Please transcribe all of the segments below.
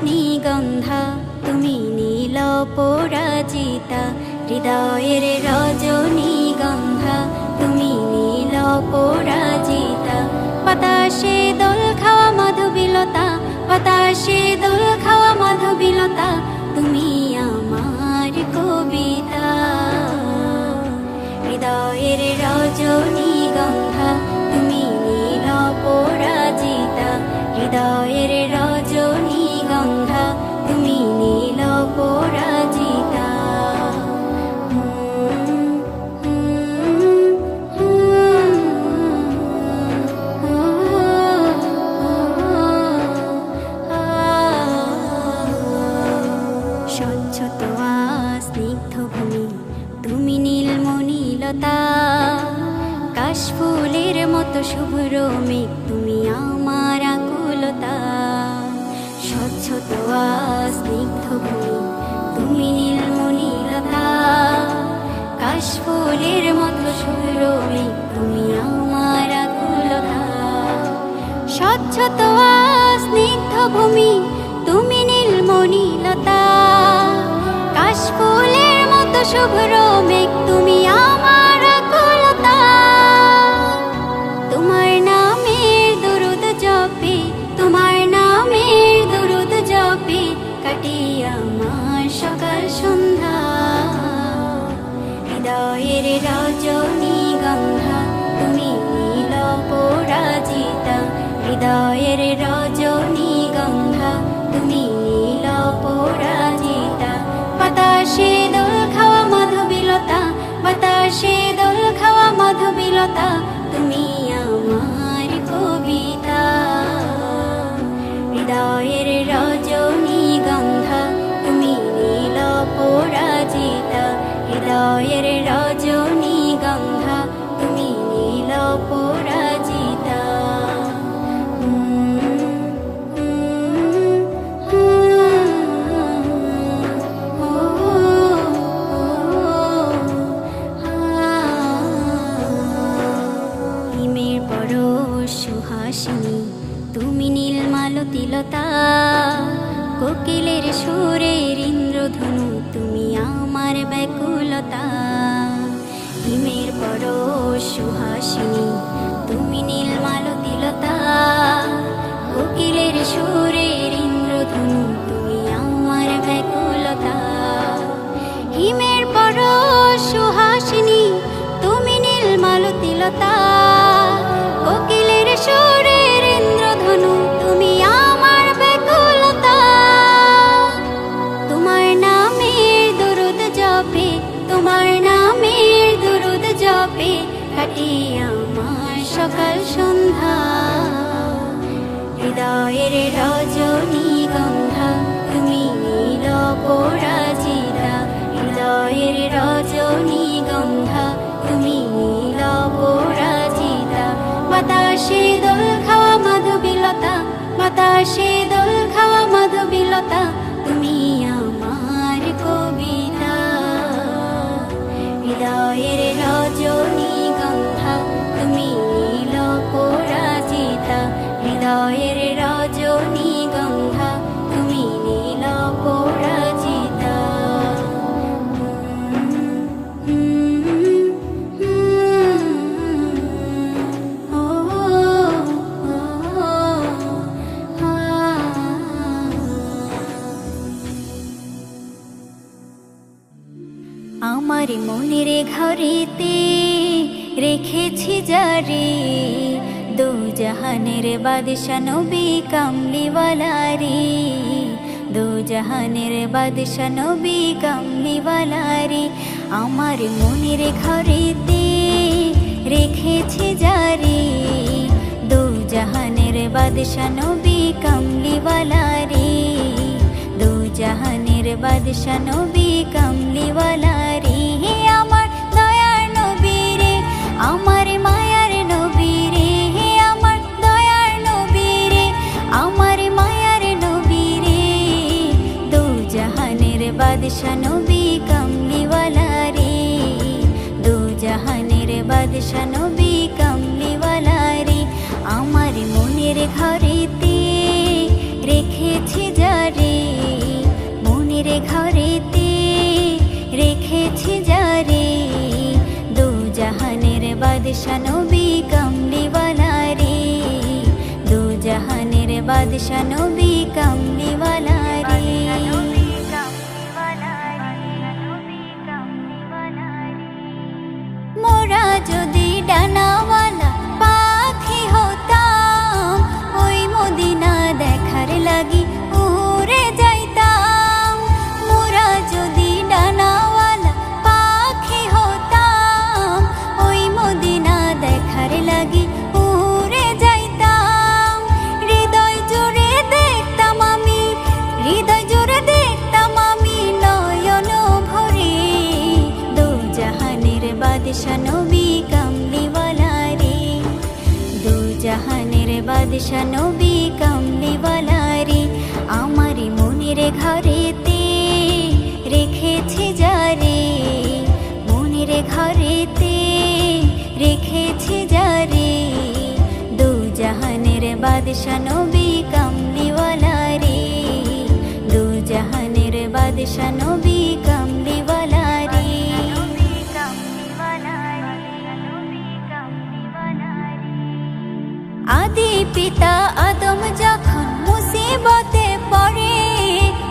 রজনীগন্ধা তুমি নীল পরাজিতা, হৃদয়ের রজনীগন্ধা তুমি নীল পরাজিতা। বাতাসে দোল খাওয়া মাধবীলতা, বাতাসে দোল খাওয়া মাধবীলতা, তুমি আমার কবিতা। হৃদয়ের রজনীগন্ধা তুমি নীল পরাজিতা, হৃদয়ের রজনীগন্ধা তুমি নীল পরাজিতা। স্বচ্ছ তোয়া স্নিগ্ধ ভূমি তুমি নীলমণিলতা, কাশফুলের মতো শুভ্র মেঘ তুমি আমার আকুলতা। স্বচ্ছ তোয়া স্নিগ্ধ ভূমি তুমি নীলমণিলতা, কাশফুলের মতো শুভ্র মেঘ তুমি আমার আকুলতা। স্বচ্ছ তোয়া স্নিগ্ধ ভূমি তুমি নীলমণিলতা, কাশফুলের মতো শুভ্র মেঘ তুমি আমার আকুলতা। তোমার নামের দরুদ জপে, তোমার নামের দরুদ জপে কাটে আমার সকাল সন্ধ্যা। হৃদয়ের রজনীগন্ধা তুমি নীল পরাজিতা, হৃদয়ের রজনীগন্ধা তুমি নীল পরাজিতা। বাতাসে দোল খাওয়া মাধবীলতা, বাতাসে দোল খাওয়া মাধবীলতা, তুমি আমার কবিতা। হৃদয়ের রজনীগন্ধা তুমি নীল পরাজিতা, হৃদয়ের রজনীগন্ধা তুমি নীল পরাজিতা। হিমের পরশ সুহাসিনী তুমি নীলমালতিলতা, কোকিলের সুরের ইন্দ্রধনু তুমি আমার ব্যাকুলতা। হিমের পরশ সুহাসিনী তুমি নীলমালতিলতা, কোকিলের সুরের ইন্দ্রধনু তুমি আমার ব্যাকুলতা। হিমের পরশ সুহাসিনী তুমি নীলমালতিলতা, কোকিলের সুরের ইন্দ্রধনু তুমি আমার ব্যাকুলতা। তোমার নামের দরুদ জপে, তোমার নামের দরুদ জপে কাটে আমার সকাল সন্ধ্যা। হৃদয়ের রজনীগন্ধা তুমি নীল পরাজিতা, হৃদয়ের রজনীগন্ধা তুমি নীল পরাজিতা। বাতাসে দোল খাওয়া মাধবীলতা, বাতাসে দোল খাওয়া মাধবীলতা, তুমি আমার কবিতা। হৃদয়ের রজনীগন্ধা তুমি নীল পরাজিতা, হৃদয়ের রজনীগন্ধা তুমি নীল পরাজিতা। আমার মনের ঘরেতে রেখেছি যারে, দু জাহানের বাদশা নবী কামলিওয়ালা রে, দু জাহানের বাদশা নবী কামলিওয়ালা রে। আমার মনের ঘরেতে রেখেছি যারে, দু জাহানের বাদশা নবী কামলিওয়ালা রে, দু জাহানের বাদশা নবী কামলিওয়ালা রে। আমার দয়ার নবী রে, আমার মায়ার নবী রে, আমার দয়ার নবী রে, আমার মায়ার নবী রে, দু জাহানের বাদশা নবী কামলিওয়ালা রে, দু জাহানের বাদশা নবী কামলিওয়ালা রে। আমার মনের ঘরেতে রেখেছি যারে, মনের ঘরেতে রেখেছি যারে, দু জাহানের বাদশা নবী কামলিওয়ালা রে, দু জাহানের বাদশা নবী কামলিওয়ালা রে। মোরা যদি ডানাওয়ালা পাখি হতাম, ওই মদিনা দেখার লাগি উড়ে যাইতাম। মোরা যদি ডানাওয়ালা পাখি হতাম, ওই মদিনা দেখার লাগি উড়ে যাইতাম। হৃদয় জুড়ে দেখতাম আমি, হৃদয় জুড়ে দেখতাম আমি নয়ন ভরে, দু জাহানের বাদশা নবী কামলিওয়ালা রে, দু জাহানের বাদশা নবী কামলিওয়ালা রে। আমার মনের ঘরেতে রেখেছি যারে, মনের ঘরেতে রেখেছি যারে, দু জাহানের বাদশা নবী কামলিওয়ালা রে, দু জাহানের বাদশা নবী কামলিওয়ালা রে। আদি পিতা আদম যখন মুসিবতে পড়ে,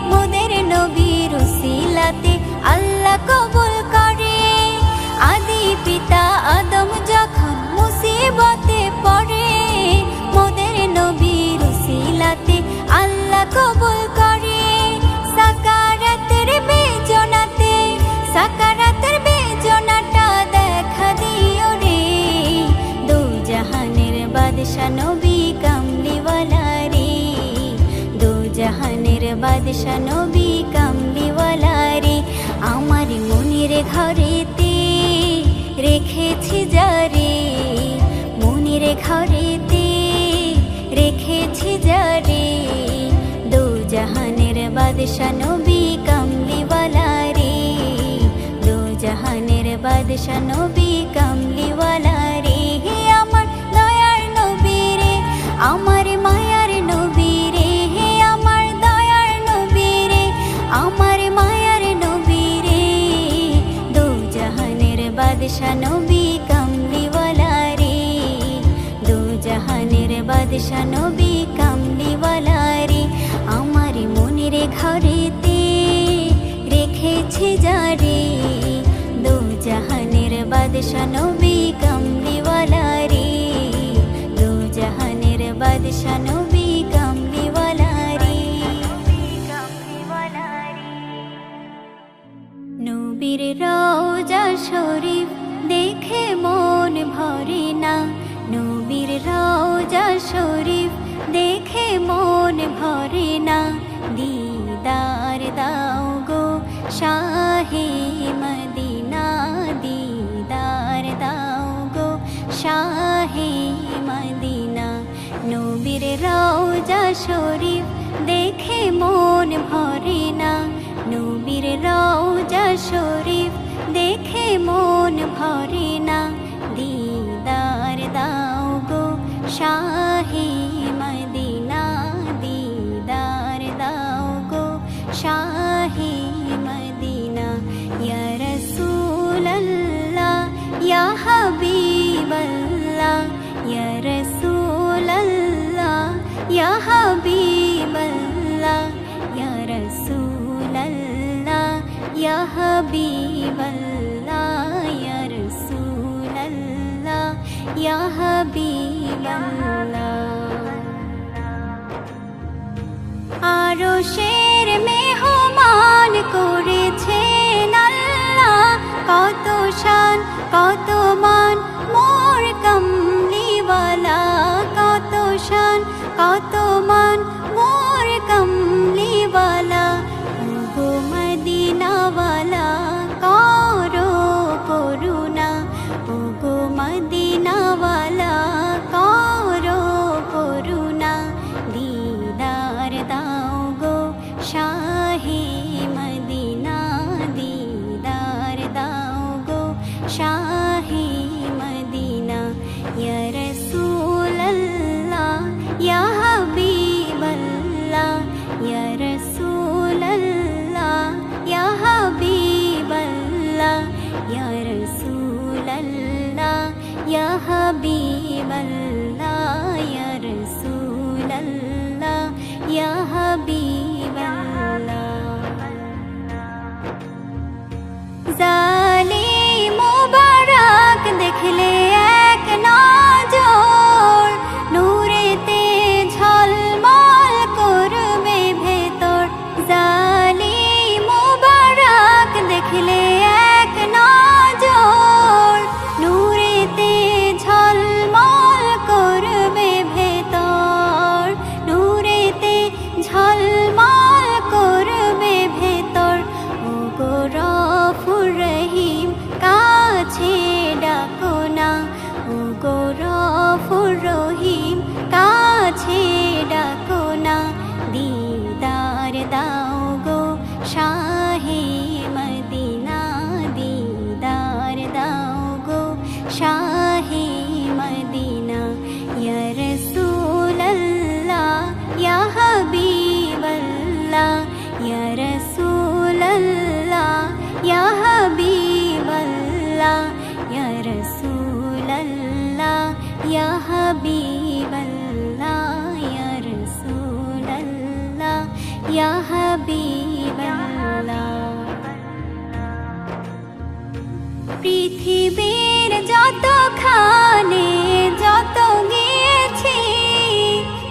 মোদের নবীর উসিলাতে আল্লাহ কবুল করে। আদি পিতা আদম যখন মুসিবতে পড়ে, মোদের নবীর উসিলাতে আল্লাহ কবুল করে। সাকারাতের বেজনাতে, সাকারাতের বেজনাটা দেখা দিও রে, দু জাহানের বাদশা নবী কামলিওয়ালা রে, দু জাহানের বাদশা নবী কামলিওয়ালা রে। আমার মনের ঘরেতে রেখেছি যারে, মনের ঘরেতে রেখেছি যারে, দু জাহানের বাদশা নবী কামলিওয়ালা রে, দু জাহানের বাদশা নবী কামলিওয়ালা রে। হে আমার দয়ার নবী রে, আমার মায়ার নবী রে, হে আমার দয়ার নবী রে, আমার মায়ার নবী রে, দু জাহানের বাদশা নবী কামলিওয়ালা রে, দু জাহানের বাদশা নবী কামলিওয়ালা রে। আমার মনের ঘরেতে রেখেছি যারে, দু জাহানের বাদশা নবী কামলিওয়ালা রে, দু জাহানের বাদশা নবী কামলিওয়ালা রে। নবীর রওজা শরীফ দেখে মন ভরে না, নবীর রওজা শরীফ দেখে মন ভরে না। দিদার দাও গো শাহে মদিনা, দিদার দাও গো শাহে মদিনা। নবীর রওজা শরীফ দেখে মন ভরে না, নবীর রওজা শরীফ দেখে মন ভরে না। দিদার দাও গো শাহে মদিনা, দিদার দাও গো শাহে মদিনা। ইয়া রাসূলাল্লাহ ইয়া হাবিবাল্লাহ, ইয়া রাসূলাল্লাহ ইয়া হাবিবাল্লাহ, ইয়া রাসূলাল্লাহ ইয়া হাবিবাল্লাহ, ইয়া রাসূলাল্লাহ ইয়া হাবিবাল্লাহ। আরশের মেহমান করেছেন আল্লাহ, কত শান কত মান মোর কামলিওয়ালা, কত শান কত মান মোর কামলিওয়ালা। ওগো মদিনাওয়ালা করো করুণা, ওগো মদিনাওয়ালা করো করুণা। দিদার দাও গো শাহে মদিনা, দিদার দাও গো শাহে মদিনা। ইয়া রাসূলাল্লাহ ইয়া হাবিবাল্লাহ, ইয়া রাসূলাল্লাহ ইয়া রাসূলাল্লাহ ইয়া হাবিবাল্লাহ ইয়া রাসূলাল্লাহ ইয়া হাবিবাল্লাহ ইয়া রাসূলাল্লাহ ইয়া হাবিবাল্লাহ। পৃথিবীর যতখানে যত গিয়েছি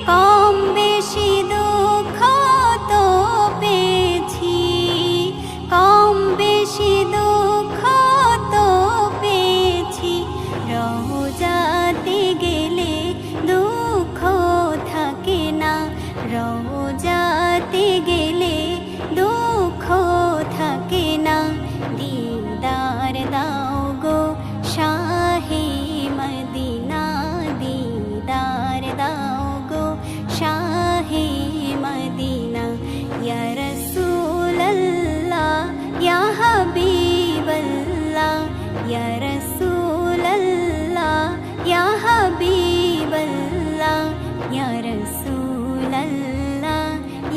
কম বেশি দুঃখ তো পেয়েছি, কম বেশি দুঃখ তো পেয়েছি। রওজাতে গেলে দুঃখ থাকে না, রওজাতে গেলে দুঃখ থাকে না। দিদার দাও গো শাহে মদিনা, দিদার দাও গো শাহে মদিনা। ইয়া রাসূলাল্লাহ ইয়া হাবিবাল্লাহ ইয়া রাসূলাল্লাহ ইয়া হাবিবাল্লাহ ইয়া রাসূলাল্লাহ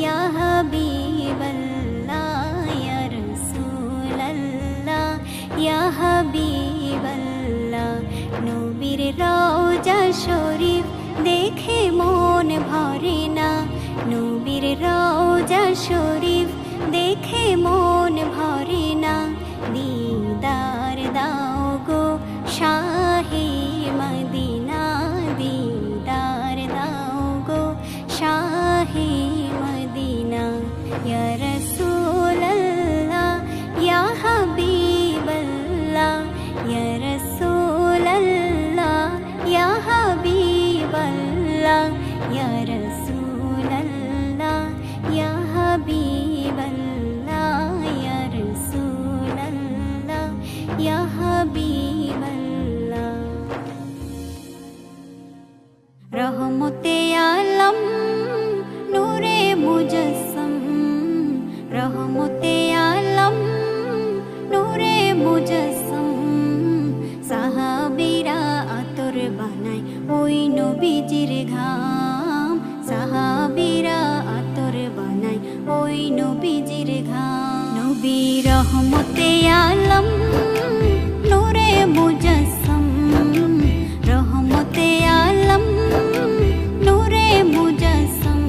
ইয়া হাবিবাল্লাহ ইয়া রাসূলাল্লাহ ইয়া হাবিবাল্লাহ। নবীর রওজা শরীফ দেখে মন ভরে না, নবীর রওজা শরীফ দেখে মন ভরে না। দিদার দাও গো শাহে মদিনা, দিদার দাও গো শাহে মদিনা। ইয়া রাসূলাল্লাহ ইয়া হাবিবাল্লাহ ইয়া রাসূলাল্লাহ ইয়া হাবিবাল্লাহ ইয়া রাসূলাল্লাহ ইয়া হাবিবাল্লাহ ইয়া রাসূলাল্লাহ ইয়া হাবিবাল্লাহ। রহমতে আলম নূরে মুজাসসাম, রহমতে আলম নূরে মুজাসসাম। সাহাবীরা আতর বানায় ওই নবীজির ঘাম, সাহাবীরা আতর বানায় ওই নবীজির ঘাম। নবী রহমতে আলম নূরে মুজাসসাম, রহমতে আলম নূরে মুজাসসাম।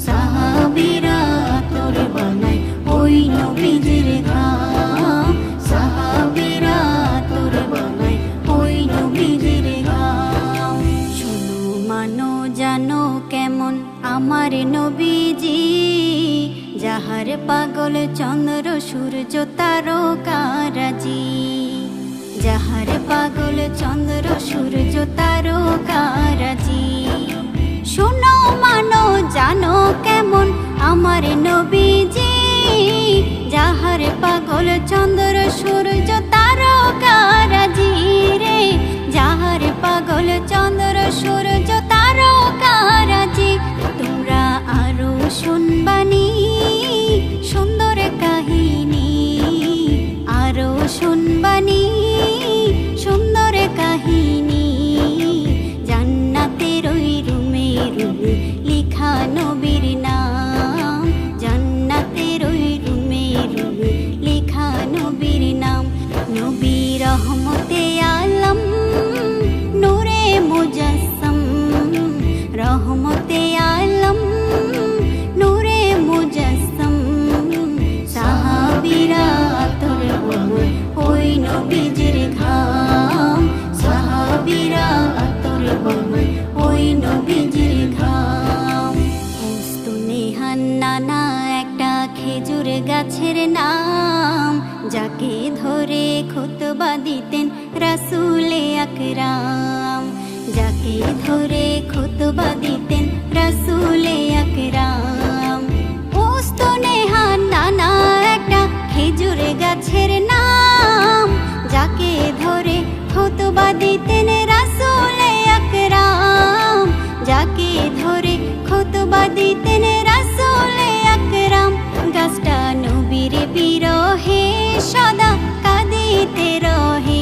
সাহাবীরা আতর বানায় ওই নবীজির ঘাম, সাহাবীরা আতর বানায় ওই নবীজির ঘাম। শোনো মানো জানো কেমন আমার নবীজি, যাহার পাগল চন্দ্র সূর্য তারকারাজি, যাহার পাগল চন্দ্র সূর্য তারকারাজি। শোনো মানো জানো কেমন আমার নবীজি, যাহার পাগল চন্দ্র সূর্য তারকারাজি রে, যাহার পাগল চন্দ্র সূর্য তারকারাজি। তোমরা আরো শুনবানি সুন্দর কাহিনী, আরো শুনবানি সুন্দর কাহিনী। জান্নাতের ওই রুমে রুমে লিখা নবীর নাম, জান্নাতের ওই রুমে রুমে লিখা নবীর নাম। নবী রহমতে আলম নূরে মুজাসসাম, রহমতে আলম নূরে মুজাসসাম। সাহাবীরা আতর বানায় ওই নবীজির ঘাম, সাহাবীরা আতর বানায় ওই নবীজির ঘাম। উস্তুনেহান নানা একটা খেজুর গাছের নাম, যাকে ধরে খুতবা দিতেন রাসূলে আকরাম, যাকে ধরে খুতবা দিতেন রাসূলে আকরাম। উস্তুনেহান নানা একটা খেজুর গাছের নাম, যাকে ধরে খুতবা দিতেন রাসূলে আকরাম, যাকে ধরে খুতবা দিতেন রাসূলে আকরাম। গাছটা নবীর বিরহে সদা কাঁদিতে রহে,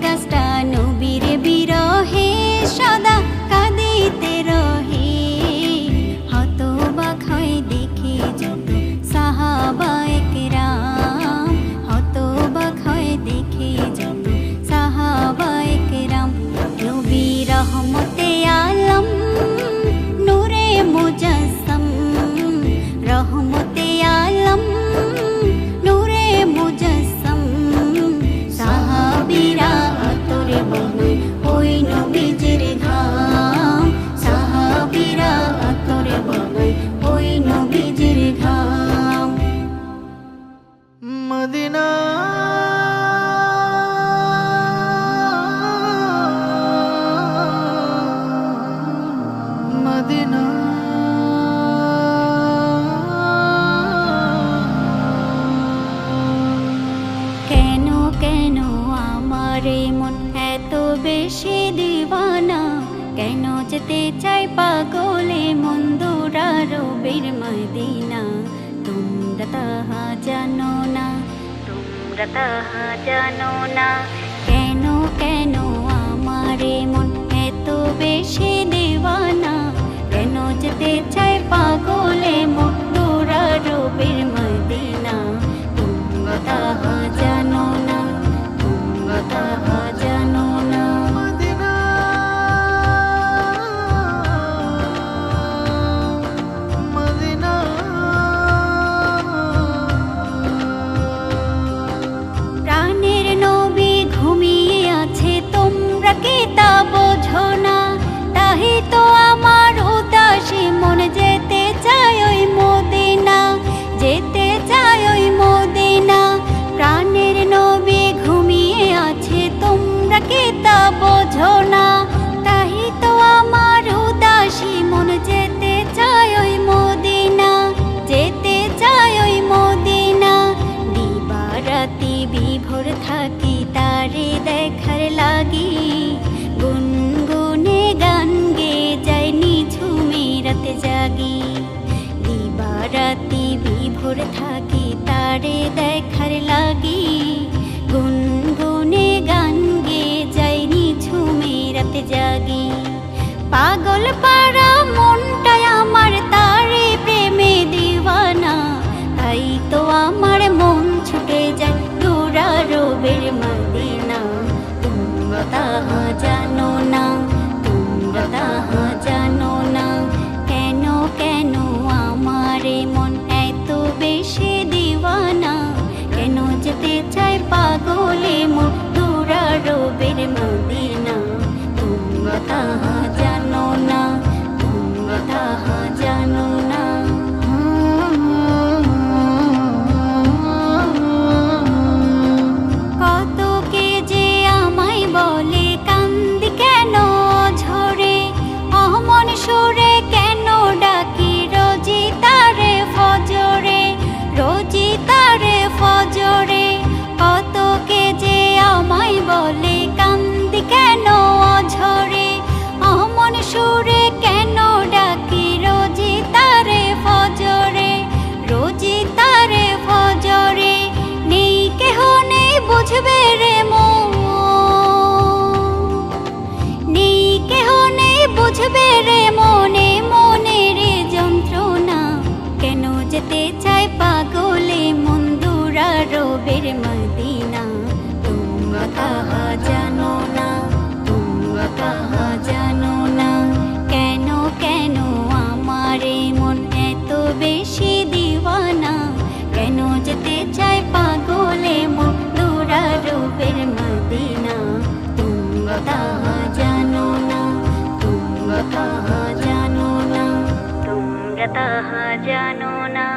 গাছটা নবীর বিরহে সদা কাঁদিতে রহে। হতবাক হয় দেখে যত যেতে চাই পাগলে মন দুরারবের মদিনা। তোমরা তাহা জানো না, তোমরা তাহা জানো না, কেন কেন আমারে মন এত বেশি দিওয়ানা। কেন যেতে চাই পাগলে মন দুরারবের মদিনা। তোমরা তাহা জানো না, তোমরা তাহা জানো না। প্রাণের নবী ঘুমিয়ে আছে, তোমরা কি তা বোঝো না? তাই তো আমার উদাসী মন যেতে চায় ওই মদিনা, যেতে চায় ওই মদিনা। প্রাণের নবী ঘুমিয়ে আছে, তোমরা কি তা বোঝো না? তাই তো আমার উদাসী মন যেতে চায় ওই মদিনা, যেতে চায় ওই মদিনা। দিবারাতি বিভোর থাকি তারে দেখার লাগি, গুনগুনে গান গে যাই নিঝুমে রাতে জাগি। দিবারাতি বিভোর থাকি তারে দেখার লাগি, গুনগুনে গান গে যাই নিঝুমে রাতে জাগি। পাগল পাড়া মনটাই আমার তারে প্রেমে দিওয়ানা। তাই তো আমার মন ছুটে যায় দুরারবের মদিনা। তোমরা তাহা জানো না, তোমরা তাহা জানো না, কেন কেন আমারে মন এত বেশি দিওয়ানা। কেন যেতে চাই পাগলে মন দুরারবের মদিনা। তোমরা তাহা জানো না, তোমরা তাহা জানো না। কত কে যে আমায় বলে কান্দি কেন ঝরে, অমন সুরে কেন ডাকি রোজি তারে ফজরে, রোজি তারে ফজরে। কত কে যে আমায় বলে কান্দি কেন ঝরে, অমন সুরে কেন ডাকি রোজি তারে ফজরে, রোজি তারে ফজরে। নেই কেহ নেই বুঝবে রে মন, নেই কেহ নেই বুঝবে রে মনে মনের যন্ত্রণা। কেন যেতে চাই পাগলে মন দুরারবের মদিনা। তোমরা তাহা জানো না, তোমরা তাহা জানো না, কেন কেন আমারে মন এত বেশি দিওয়ানা। কেন যেতে চাই পাগলে মন দুরারবের মদিনা। তোমরা তাহা জানো না, তোমরা তাহা জানো না, তোমরা তাহা জানো না।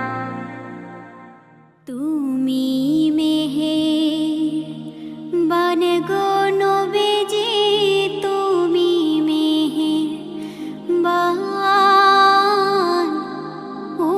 তুমি মেহেরবান গো নবীজি, তুমি মেহেরবান ও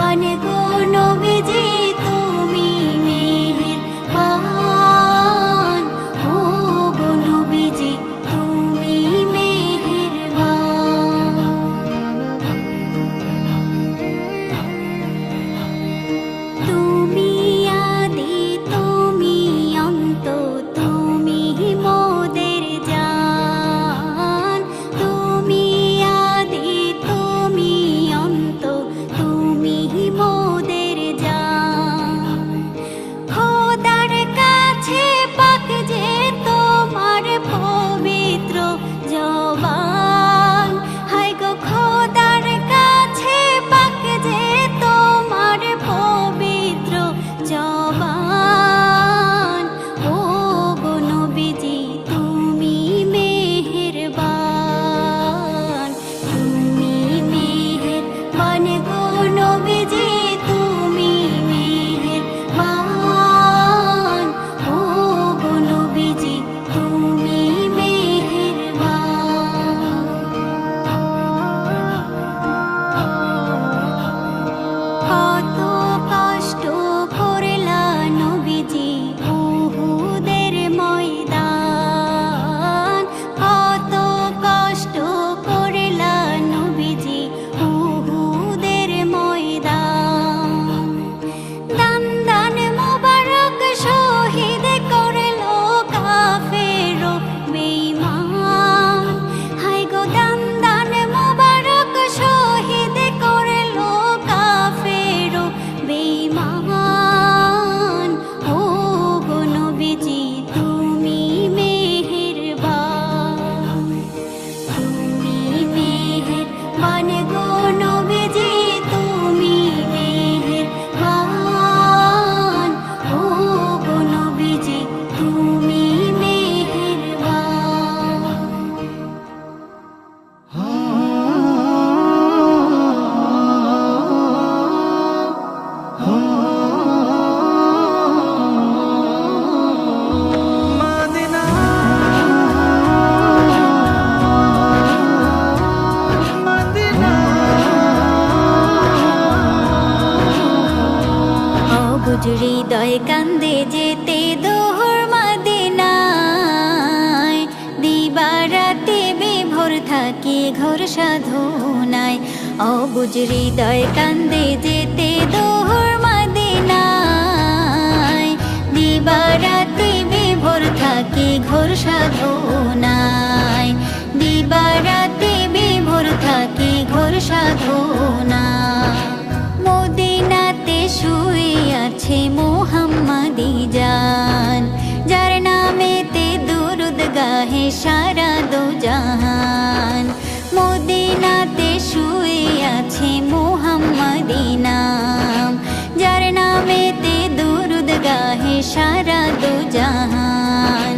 মেহেরবান গো নবীজি তুমি মেহেরবান, ও গো নবীজি তুমি মেহেরবান। তুমি আদি তুমি অন্ত, তুমি মোদের জান। তুমি আদি তুমি অন্ত, তুমি মোদের জান। খোদার কাছে পাক যে তোমার পবিত্র জবান, হায় গো খোদার কাছে পাক যে তোমার পবিত্র জবান, ও গো নবীজি তুমি মেহেরবান, তুমি মেহেরবান গো নবীজি তুমি মেহেরবান, ও গো নবীজি তুমি মেহেরবান। কত কষ্ট করলা নবীজি উহুদের ময়দান, কত কষ্ট করলা নবীজি উহুদের ময়দান। দান দান মোবারক শহীদ করলো কাফের বেঈমান, হায় গো দান দান মোবারক শহীদ করলো কাফের বেঈমান, ও গো নবীজি তুমি মেহেরবান, তুমি মেহেরবান গো নবীজি তুমি মেহেরবান, ও গো নবীজি তুমি মদিনা মদিনা অবুঝ হৃদয় কান্দে যেতে দোহর মদিনায়, দিবারাতে বিভোর থাকি ঘোর সাধনায়। অবুঝ হৃদয় কান্দে যেতে দোহর মদিনায়, দিবারাতে বিভোর থাকি ঘোর সাধনায়, দিবারাতে বিভোর থাকি ঘোর সাধনায়। মদিনাতে শুয়ে আছে মোহাম্মদি জান, যার নামেতে দুরুদ গাহে সারা দো জাহান। মদিনাতে শুয়ে আছে মোহাম্মদি নাম, যার নামেতে দুরুদ গাহে সারা দো জাহান।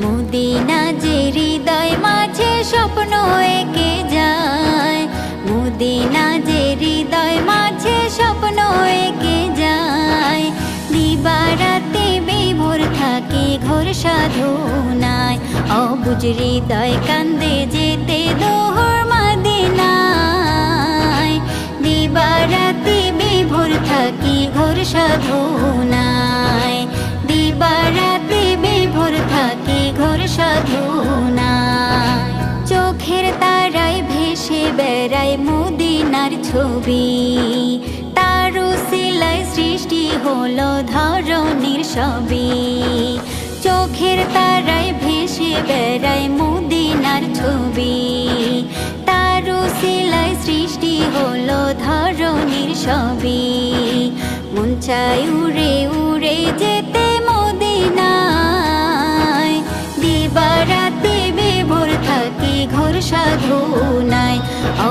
মদিনা যে হৃদয় মাঝে স্বপ্ন এঁকে যায়, মদিনা যে হৃদয় মাঝে স্বপ্ন এঁকে যায়। দিবারাতে বিভোর থাকে ঘোর সাধনায়, অবুঝ হৃদয় কান্দে যেতে দোহর মদিনায়। দিবারাতে বিভোর থাকি ঘোর সাধনায়, দিবারাতে বিভোর থাকি ঘোর সাধনায়। চোখের তারায় ভেসে বেড়ায় মদিনার ছবি, তার উসিলায় সৃষ্টি হলো ধরনীর সবই। চোখের তারায় ভেসে বেড়ায় মদিনার ছবি, তার উসিলায় সৃষ্টি হলো ধরনীর সবই। মন চায় উড়ে উড়ে যেতে মদিনায়, দিবারাতে বিভোর থাকি ঘোর সাধনায়।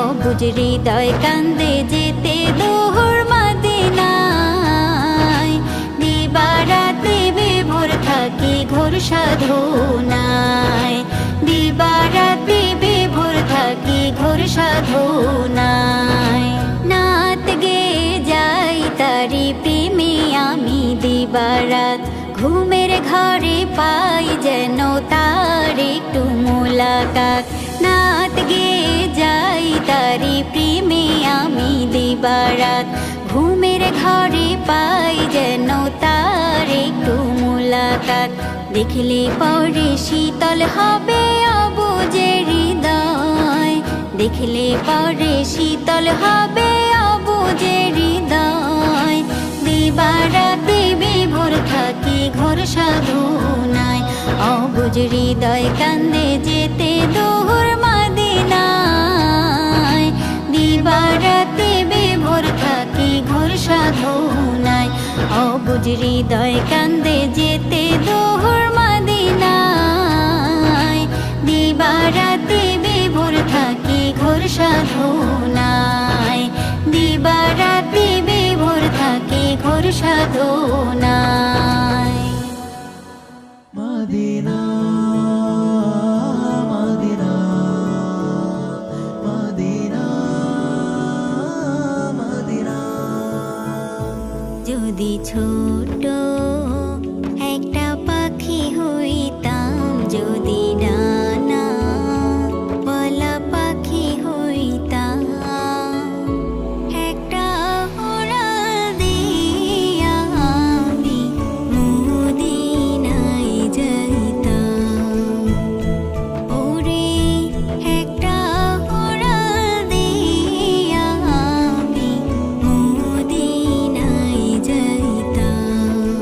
অবুঝ হৃদয় কান্দে যেতে দোহর মদিনায়, দিবারাতে বিভোর থাকি ঘোর সাধনায়, দিবারাতে বিভোর থাকি ঘোর সাধনায়। নাত গে যাই তারি প্রেমে আমি দিবারাত, ঘুমের ঘরে পাই যেন তার একটু মোলাকাত। নাত গে যাই তারি প্রেমে আমি দিবারাত, ঘুমে ঘরে পাই যেন তার একটু মুলাকাত, দেখলে পরে শীতল হবে অবুঝের হৃদয়, দেখলে পরে শীতল হবে অবুঝের হৃদয়। দিবারাতে বিভোর থাকি ঘোর সাধনায়, অবুঝ হৃদয় কান্দে যেতে দূর মদিনায়। দিবারাতে বিভোর থাকি ঘোর সাধনায়, অবুঝ হৃদয় কান্দে যেতে দূর মদিনায়। দিবারাতে বিভোর থাকি ঘোর সাধনায়, দিবারাতে বিভোর থাকি ঘোর সাধনায়। মদিনা মদিনা মদিনা মদিনা। যদি ছোট একটা পাখি হইতাম, যদি ডানা বলা পাখি হইতাম, একটা উড়াল দিয়া আমি মদিনায় যাইতাম। ওরে একটা উড়াল দিয়া আমি মদিনায় যাইতাম।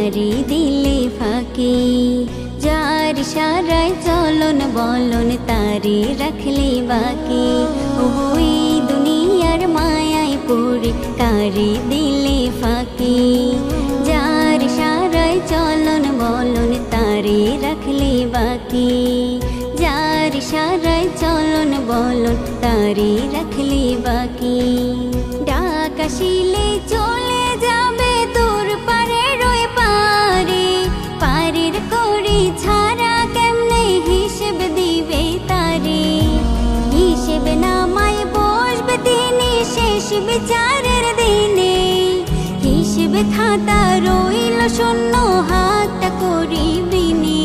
তারি দিলে ফাঁকি। যার ইশারায় চলন বলন তারি রাখলে বাকি। ওই দুনিয়ার মায়ায় পড়ে কারি দিলে ফাঁকি। যার ইশারায় চলন বলন তারি রাখলে বাকি। যার ইশারায় চলন বলন তারি রাখলে বাকি। ডাক আসিলে চলে যাবে দূর পারের ওই পারে। পারের করি ছাড়া কেমনে হিসেব দিবে তারে। হিসেব নামায় বসবে তিনি শেষ বিচারের দিনে। হিসেব খাতা রইল শূন্য হাতটা করিবিনি।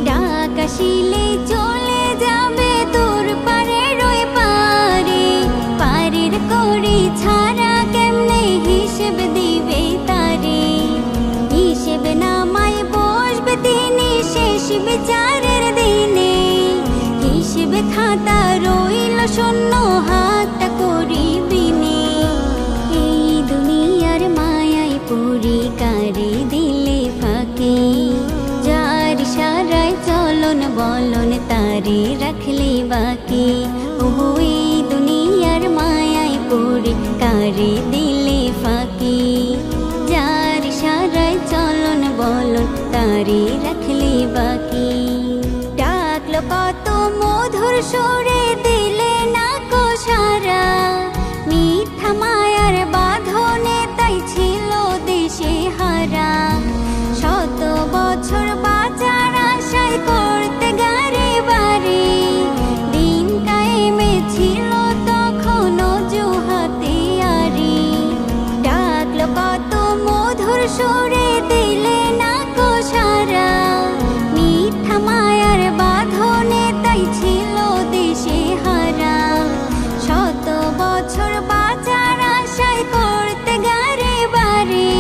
ডাক আসিলে চলে যাবে দূর পারের ওই পারে। পারের করি ছাড়া কেমনে হিসেব দিবে তারে। হিসেব নামায় বসবে তিনি শেষ বিচারের দিনে। হিসেব খাতা রইল শূন্য হাতটা করিবিনি। এই দুনিয়ার মায়ায় পড়ি কারি দিলে ফাঁকি। যার ইশারায় চলন বলন তারি রাখলে বাকি। ওই দুনিয়ার মায়ায় পড়ি কারি দিলে ফাঁকি। যার ইশারায় চলন বলন তারি রাখলে বাকি। ডাকলো কত মধুর সুরে দিলে না কো সারা। মিথ্যা মায়ার বাঁধনে তাই ছিল দেশে হারা। শত বছর বাঁচার আশায় করতে গারে বারে। দিন কায়েমে ছিল তখন অজুহাতে আরি। ডাকলো কত মধুর সুরে দিলে না কো সারা। মিথ্যা মায়ার বাঁধনে তাই ছিল দেশে হারা। শত বছর বাঁচার আশায় করতে গারে বারে।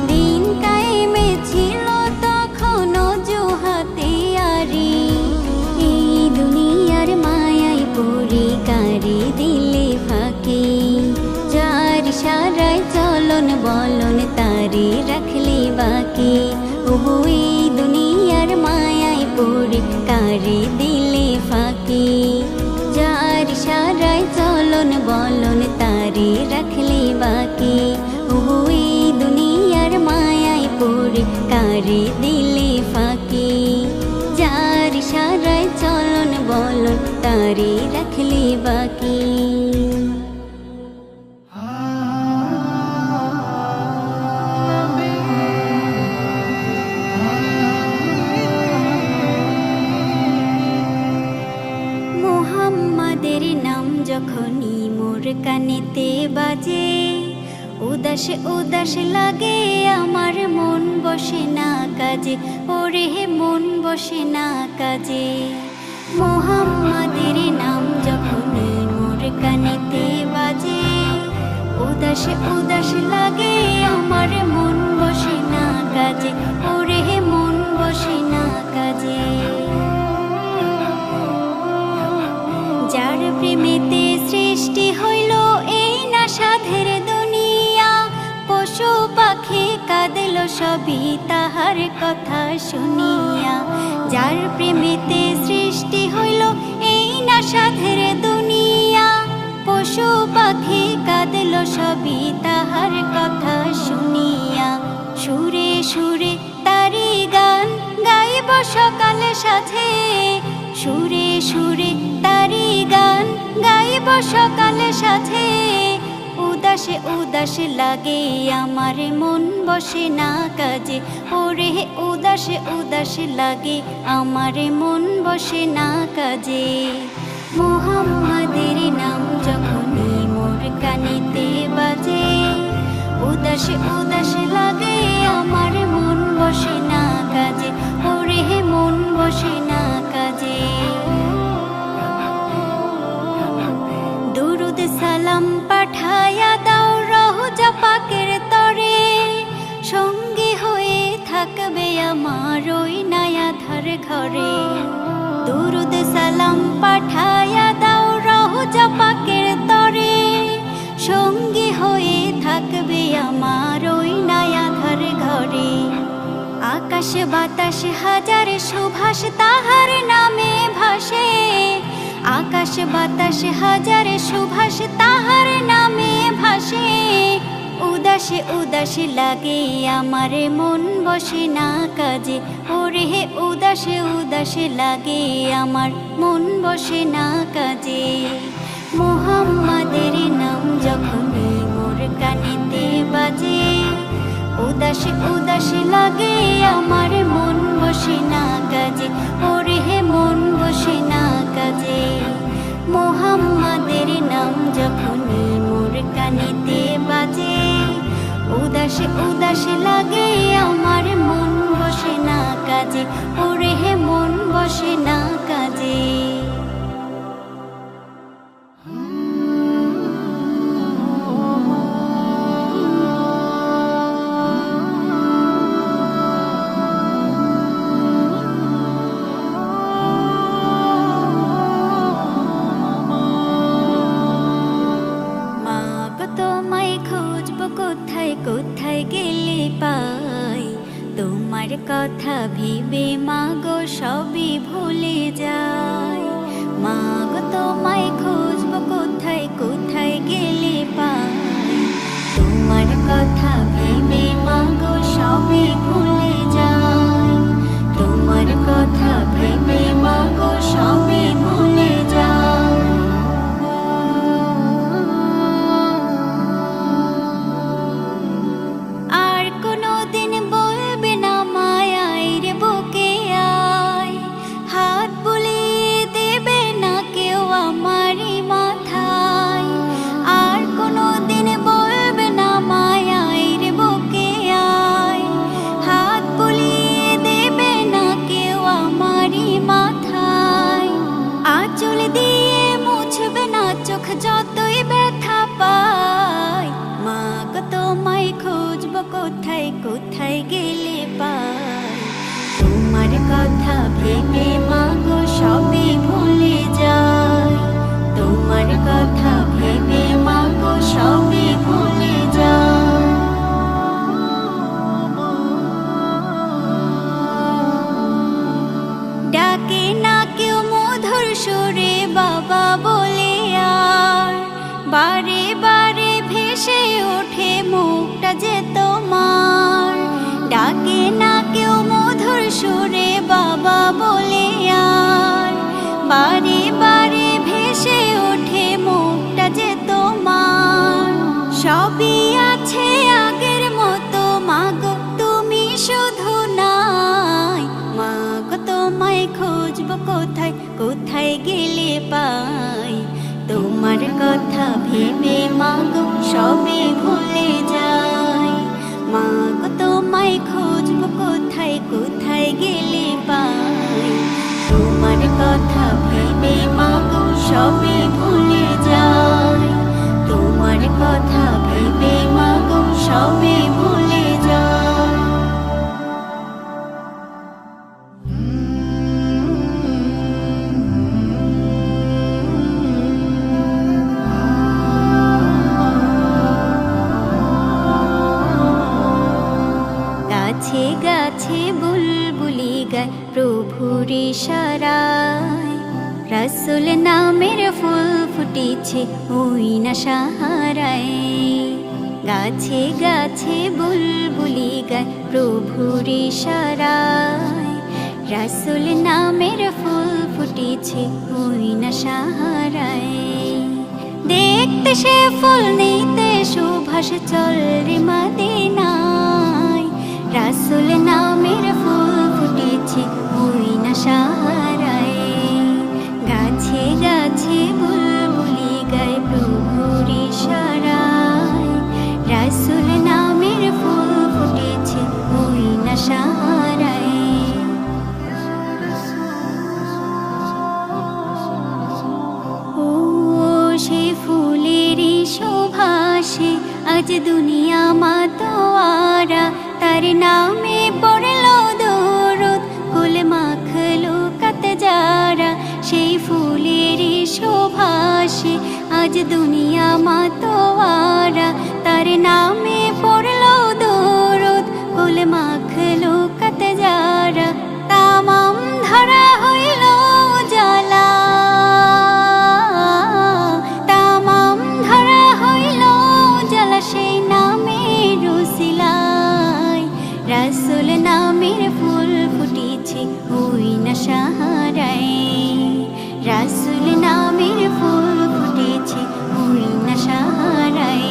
দিন কায়েমে ছিল তখন অজুহাতে আরি। এই দুনিয়ার মায়ায় পড়ি কারি দিলে ফাঁকি। যার ইশারায় চলন বলন তারি রাখলে বাকি। ওই দুনিয়ার মায়ায় পড়ি কারি দিলে ফাঁকি। যার ইশারায় চলন বলন তারি রাখলে বাকি। ওই দুনিয়ার মায়ায় পড়ি কারি দিলে ফাঁকি। যার ইশারায় চলন বলন তারি রাখলে বাকি। মোহাম্মদের নাম যখনই মোর কানেতে বাজে। উদাস উদাস লাগে আমার মন বসে না কাজে। ওরে মন বসে না কাজে। মোহাম্মদের নাম যখনই মোর কানেতে বাজে। উদাস উদাস লাগে আমার মন বসে না কাজে। ওরে মন বসে না কাজে। যার প্রেমেতে সৃষ্টি হইল এই না সাধের দুনিয়া। পশু পাখি কাঁদিল সবই তাহার কথা শুনিয়া। যার প্রেমেতে সৃষ্টি হইল এই না সাধের দুনিয়া। পশু পাখি কাঁদিল সবই তাহার কথা শুনিয়া। সুরে সুরে তারি গান গাইব সকাল সাথে। সুরে সুরে তারি গান গাইব সকাল সাথে। উদাসে উদাসে লাগে আমার মন বসে না কাজে। ওরে উদাসে উদাসে লাগে আমার মন বসে না কাজে। মোহাম্মদের নাম যখনই মোর কানেতে বাজে। উদাসে উদাসে লাগে আমার মন বসে না কাজে। ওরে মন বসে না কাজে। দুরুদ সালাম পাঠায়া দাও রওজা পাকের তরে। সঙ্গী হয়ে থাকবে আমার ওই নায়াধার ঘরে। দুরুদ সালাম পাঠায়া দাও রওজা পাকের তরে। সঙ্গী হয়ে থাকবে আমার ওই নায়া আকাশ বাতাস হাজার সুভাষ তাহার নামে ভাসে, আকাশ বাতাস হাজার সুভাষ তাহার নামে ভাসে। উদাসে উদাসে লাগে আমার মন বসে না কাজে, ওরে হে উদাসে উদাসে লাগে আমার মন বসে না কাজে। মুহাম্মাদের নাম যখনই মোর কানেতে বাজে, উদাসে উদাসে লাগে আমার মন বসে না কাজে, ওরে হে মন বসে না কাজে। মুহাম্মাদের নাম যখনই মোর কানেতে বাজে, উদাসে উদাসে লাগে আমার মন বসে না কাজে, ওরে হে মন বসে না কাজে। কোথায় কোথায় গেলে পাই তোমার কথা ভেবে মাগো সবই ভুলে যাই। মাগো তোমায় খুঁজবো কোথায় কোথায় গেলে পাই তোমার কথা ভেবে মাগো সবই ভুলে যাই। তোমার কথা ভেবে মাগো সবই ভুলে যাই। যতই ব্যথা পাই মাগো তোমায় খুঁজবো কোথায় কোথায় গেলে পাই তোমার কথা ভেবে মাগো সবই ভুলে যাই। তোমার কথা ভেবে মাগো সবই ভুলে যাই। ডাকে না কেউ মধুর সুরে বাবা বলে, বারে বারে ভেসে ওঠে মুখটা যে তোমার। ডাকে না কেউ মধুর সুরে বাবা বলে, আর বারে বারে ভেসে ওঠে মুখটা যে তোমার। সবই আছে আগের মতো মাগো তুমি শুধু নাই। মাগো তোমায় খুঁজবো কোথায় কোথায় গেলে পাই তোমার কথা ভেবে মাগো সবই ভুলে যাই। মাগো তোমায় খুঁজবো কোথায় কোথায় গেলে পাই তোমার কথা ভেবে মাগো সবই ভুলে যাই। তোমার কথা ভেবে মাগো সবই ভুলে যাই। গাছে গাছে বুলবুলি গায় প্রভুর ইশারায়, রাসূল নামের ফুল ফুটেছে ওই না সাহারায়। গাছে গাছে বুলবুলি গায় প্রভুর ইশারায়, রাসূল নামের ফুল ফুটেছে ওই না সাহারায়। দেখতে সে ফুল নিতে সুভাষ চল রে মদিনায়, রাসূল নামের ফুল ফুটেছে ওই না সাহারায়। গাছে গাছে বুলবুলি গায় প্রভুর ইশারায়, রাসূল নামের ফুল ফুটেছে ওই না সাহারায়। ও সে ফুলেরই শোভাসে আজ দুনিয়া মাতোয়ারা, তার নামে পড়লো দরুদ কুল মাখলুকাত যারা। সেই ফুলেরই শোভাসে আজ দুনিয়া মাতোয়ারা, তার নামে পড়লো দরুদ কুল মাখলুকাত যারা। রাসূল নামের ফুল ফুটেছে ওই না সাহারায়, রাসূল নামের ফুল ফুটেছে ওই না সাহারায়।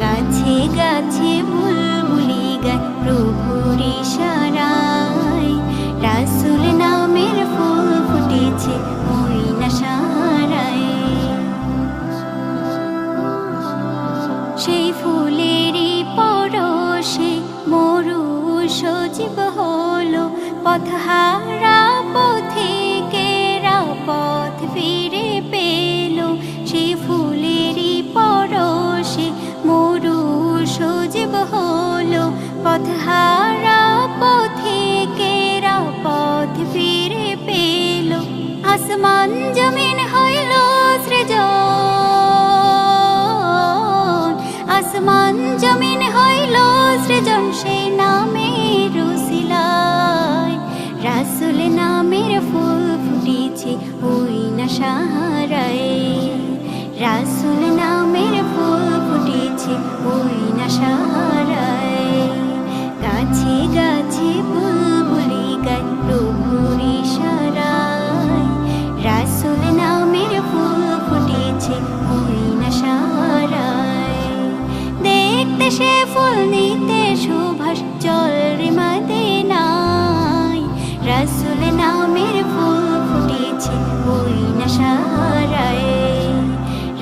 গাছে গাছে বুলবুলি গায় প্রভুর ইশারায়, রাসূল নামের ফুল ফুটেছে ওই না সাহারায়। সেই ফুলেরই পরশে মরু সজীব হলো, পথহারা পথিকেরা পথ ফিরে পেল। সেই ফুলেরই পরশে মরু সজীব হলো, পথহারা পথিকেরা পথ ফিরে পেল। আসমান জমিন হইল সৃজন, আসমান জমিন হইল সৃজন সেই নামের উসিলায়। রাসূল নামের ফুল ফুটেছে ওই না সাহারায়, রাসূল নামের ফুল ফুটেছে ওই না সাহারায়। গাছে গাছে বুলবুলি গায় প্রভুর ইশারায়, রাসূল নামের ফুল ফুটেছে ওই না সাহারায়। দেখতে সে ফুল নিতে সুভাষ চল রে মদিনায়, রাসূল নামের ফুল ফুটেছে ওই না সাহারায়,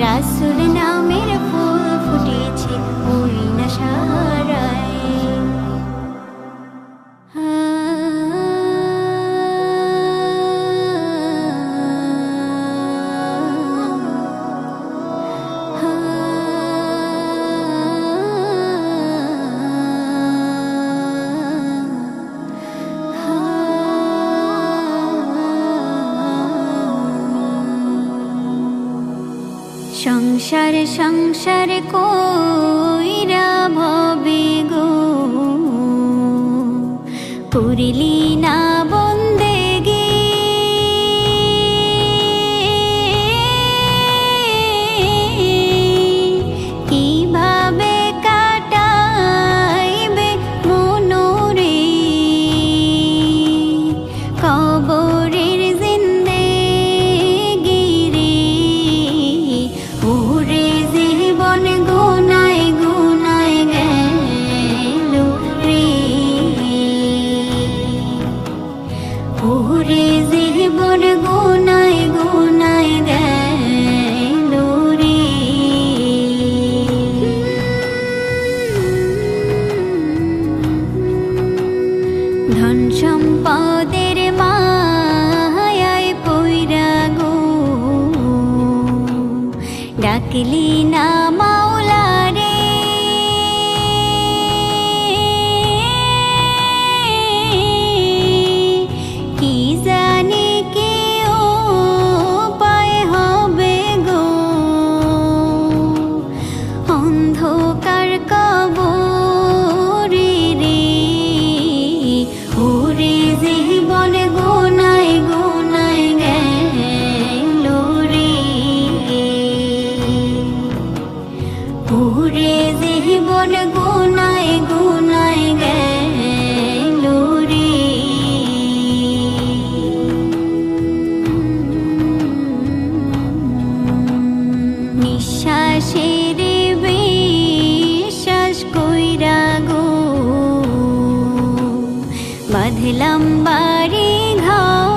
রাসূল নামের ফুল ফুটেছে ওই না সাহারায়। সংসার সংসার কইরা ভবে গো, করিলি না বন্দেগি। কিভাবে কাটাইবে মনোরে কবরের জিন্দেগি রে। ওরে জীবন গুনায় গুনায় গেল রে, ওরে জীবন গুনায় গুনায় গেল রে। ধন সম্পদের মায়ায় পইরা গো, ডাকলি না মাওলা রে। কি জানি কি উপায় হবে গো, অন্ধকার কবরে রে। ওরে জীবন গুনায় গুনায় গেল রে, ওরে জীবন গুনায় গুনায় গেল রে। নিঃশ্বাসের বিশ্বাস কইরা গো, বাঁধলাম বাড়ি ঘর।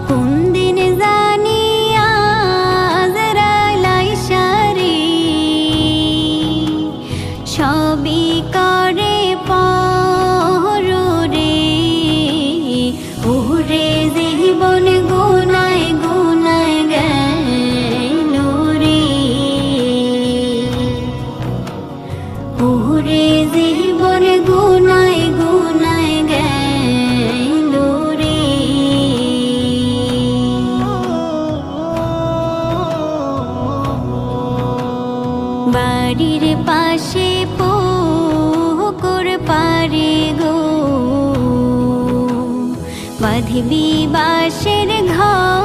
কোন দিন জানি আজরাইল আইসা রে, সবই করে পর রে। ওরে জীবন গুনায় গুনায় গেল রে, ওরে জীবন গুনায় গুনায় গেল রে। বাড়ির পাশে পুকুর পারে গো, বাঁধবি বাঁশের ঘর।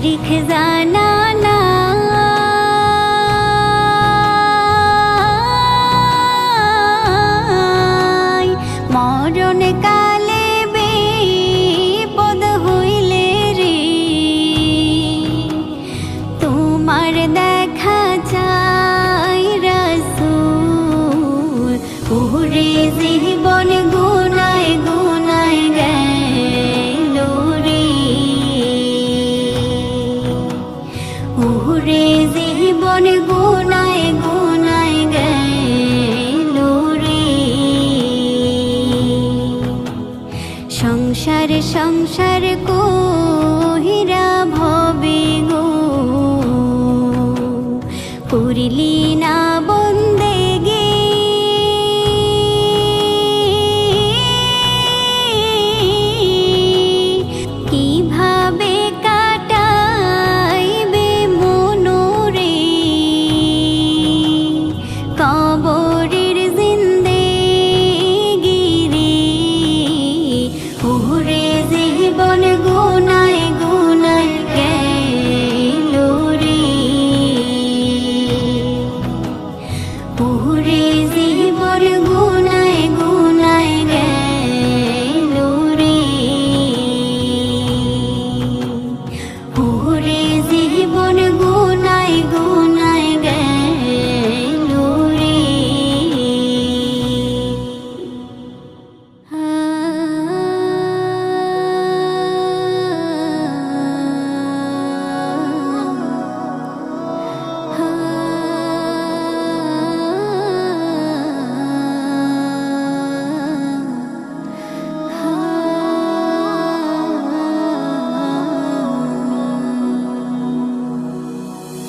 তারিখ জানা না মরণ কালে বিপদ হইলে রে তোমার দেখা চাই রাসূল ওরে জীবন গুনায় গুনায় গেল রে ওরে জীবন গুনায় গুনায় গেল রে সংসার সংসার কহিরা ভবে গো করিলি না বন্দেগি কিভাবে কাটাইবে মনোরে কবরের জিন্দেগি রে ওরে জীবন গুনায় গুনায় গেল রে ওরে জীবন গুনায় গুনায় গেল রে ওরে জীবন গুনায় গুনায় গেল রে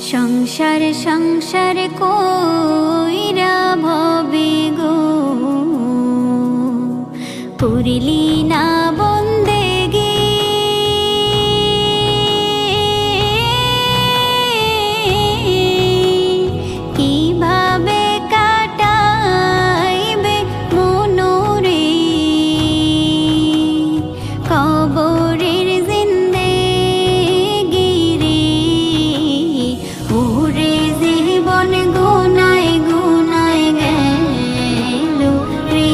সংসার সংসার কইরা ভবে গো করিলি না বন্দেগি কিভাবে কাটাইবে মনোরে কবরের জিন্দেগি রে ওরে জীবন গুনায় গুনায় গেল রে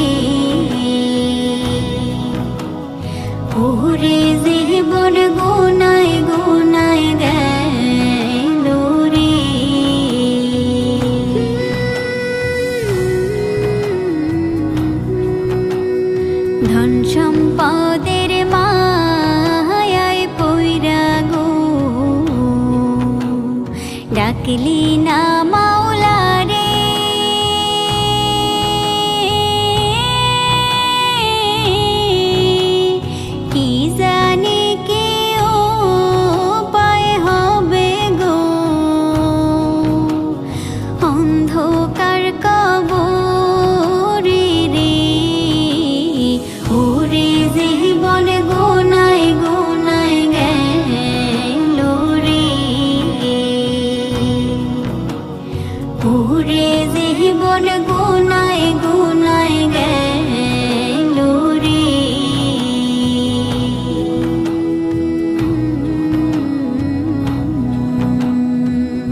ওরে জীবন গুনায় গুনায় গেল রে ধন সম্পদের মায়ায় পইরা গো ডাকলি না মাওলা রে কি জানি কি উপায় হবে গো অন্ধকার কবরে রে ওরে জীবন গুনায় গুনায় গেল রে ওরে জীবন গুনায় গুনায় গেল রে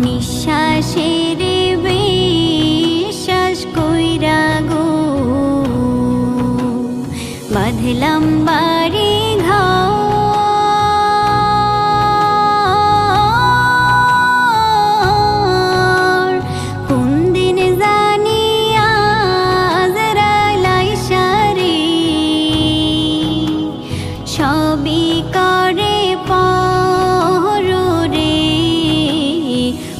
নিঃশ্বাসের বিশ্বাস কইরা গো বাঁধলাম বাড়ি ঘর কোন দিন জানি আজরাইল আইসা রে সবই করে পর রে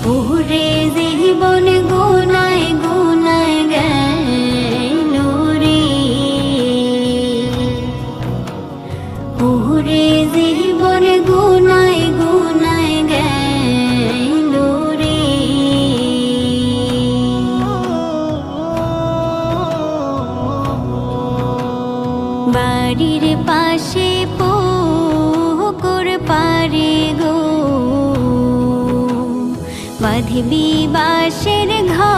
ওরে জীবন গুনায় গুনায় গেল রে ওরে জীবন গুনায় গুনায় গেল রে বাড়ির পাশে পুকুর পারে গো বাঁধবি বাঁশের ঘর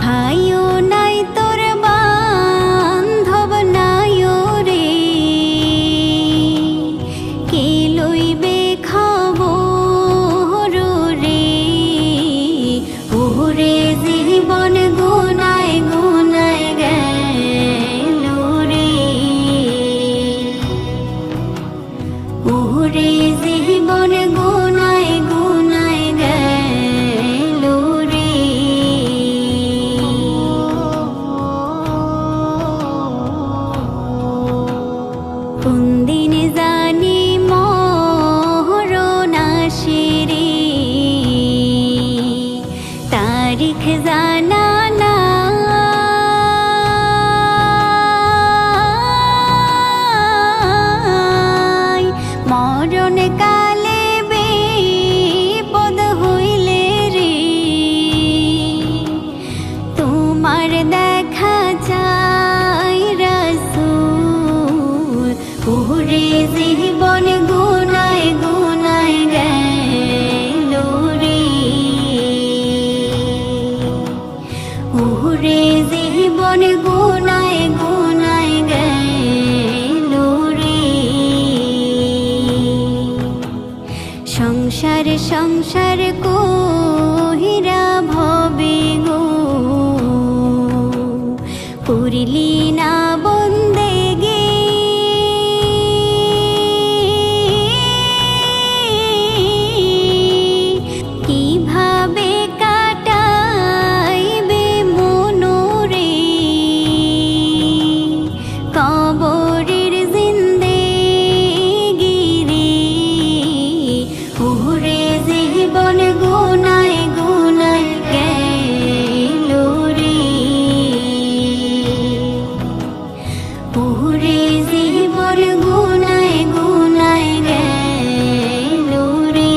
ভাইও নাই তোর বান্ধব তোমার দেখা চাই রাসূল ওরে জীবন গুনায় গুনায় গেল রে ওরে জীবন গুনায় গুনায় গেল রে সংসার সংসার কহিরা ভবে গো পুরিলি না বন্দেগি কিভাবে কাটাইবে মনোরে কবরের জিন্দেগি রে ওরে জীবন গুনায় গুনায় গেল রে ওরে জীবন গুনায় গুনায় গেল রে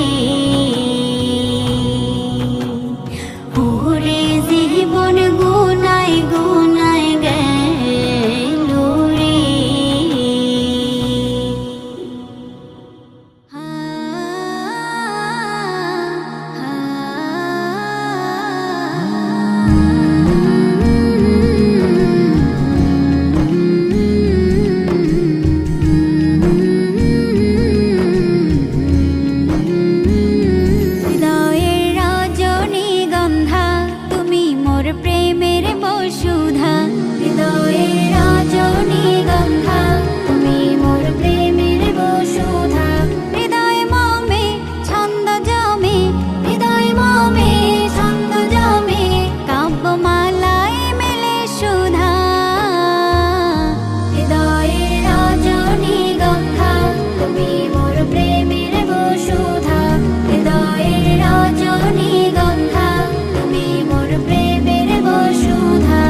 ওরে জীবন গুনায় গুনায় গেল রে হৃদয়ের রজনীগন্ধা তুমি মোর প্রেমের বসুধা হৃদয়ের রজনীগন্ধা তুমি মোর প্রেমের বসুধা হৃদয় মমে ছন্দ জমে হৃদয় মমে ছন্দ জমে কাব্যমালায় মেলে সুধা হৃদয়ের রজনীগন্ধা তুমি মোর প্রেমের বসুধা হৃদয়ের রজনীগন্ধা তুমি মোর প্রেমের বসুধা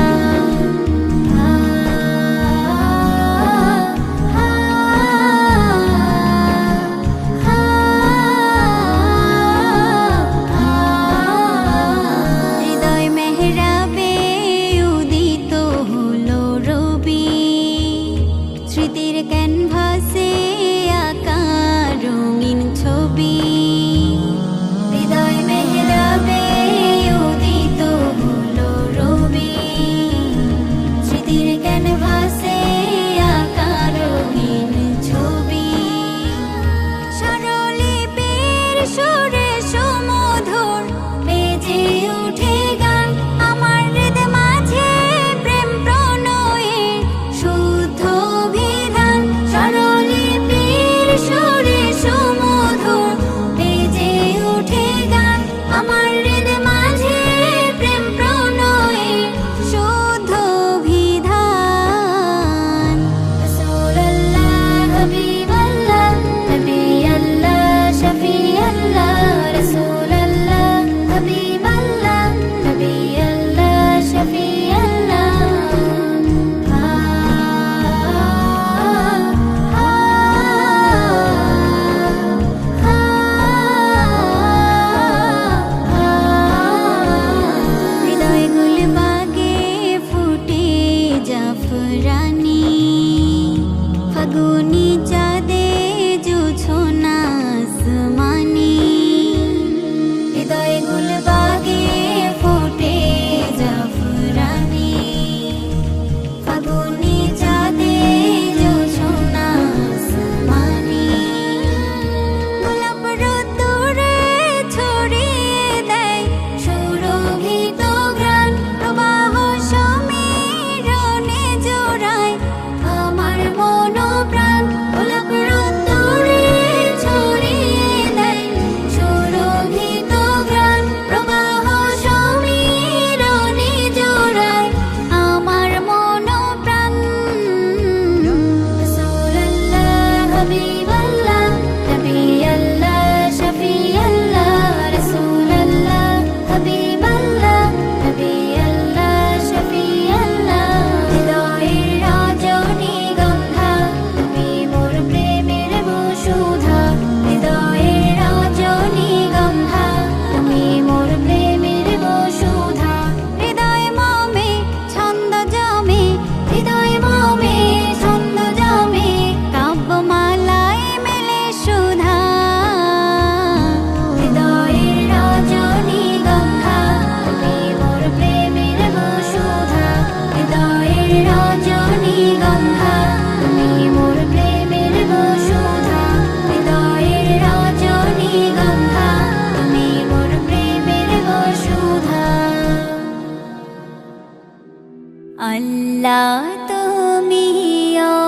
আল্লাহ তুমি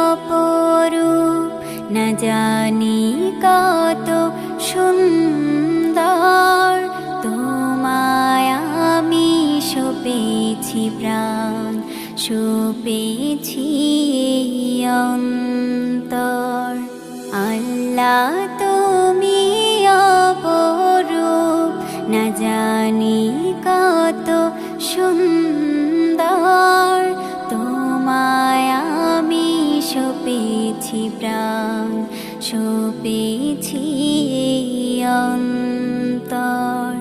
অপরূপ, না জানি কত সুন্দর, তোমায় আমি সপেছি প্রাণ, সপেছি অন্তর। আল্লাহ তুমি অপরূপ, না জানি কত সুন্দর, তোমায় আমি সপেছি প্রাণ, সপেছি অন্তর।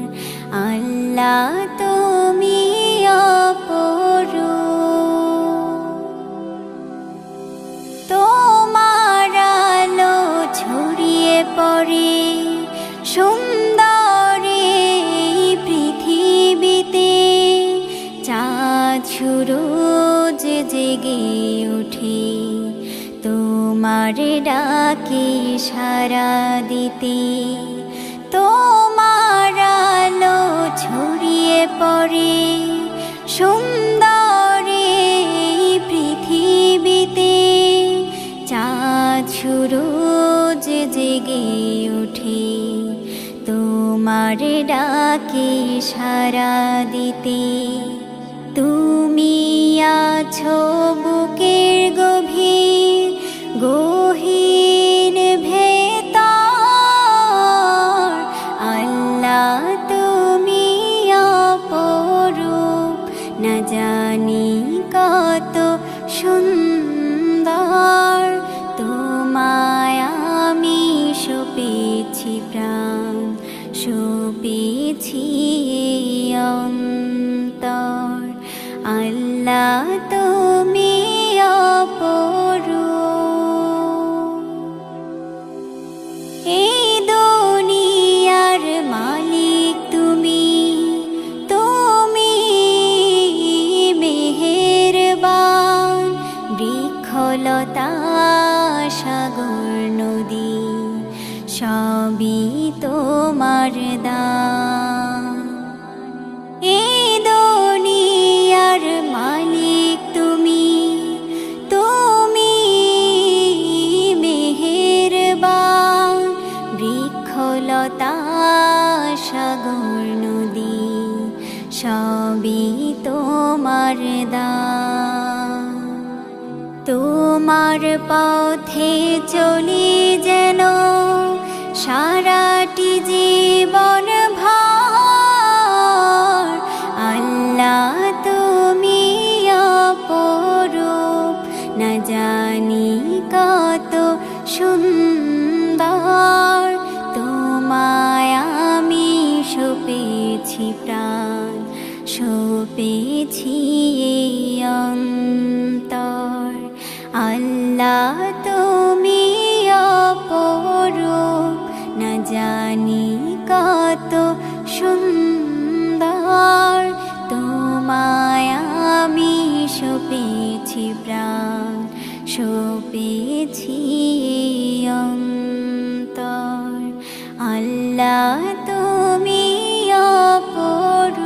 আল্লাহ তুমি অপরূপ, তোমার আলো ছড়িয়ে পড়ে সুন্দরী পৃথিবীতে, চাঁদ সূরজ জেগে ওঠে তোমার ডাকে সাড়া দিতে। তোমার আলো ছড়িয়ে পড়ে সুন্দরী পৃথিবীতে, চাঁদ সূরজ জেগে ওঠে তোমার ডাকে সাড়া দিতে। তুমি আছো বুকের গভীর গহীন ভেতর, আল্লাহ তুমি অপরূপ, না জানি কত সুন্দর, তোমায় আমি সপেছি প্রাণ, সপেছি অন্তর। আল্লাহ তুমি অপরূপ, এই দুনিয়ার মালিক তুমি, তুমি মেহেরবান, বৃক্ষলতা সাগর নদী সবই তোমার দান। এই দুনিয়ার মালিক তুমি, তুমি মেহেরবান, বৃক্ষলতা সাগর নদী সবই তোমার দান। তোমার পথে চলি যেন সারাটি জীবন ভর, আল্লাহ তুমি অপরূপ, না জানি কত সুন্দর, তোমায় আমি সপেছি প্রাণ, সপেছি অন্তর। আল্লাহ তুমি অপরূপ, না জানি কত সুন্দর, তোমায় আমি সপেছি প্রাণ, সপেছি অন্তর। আল্লাহ তুমি অপরূপ।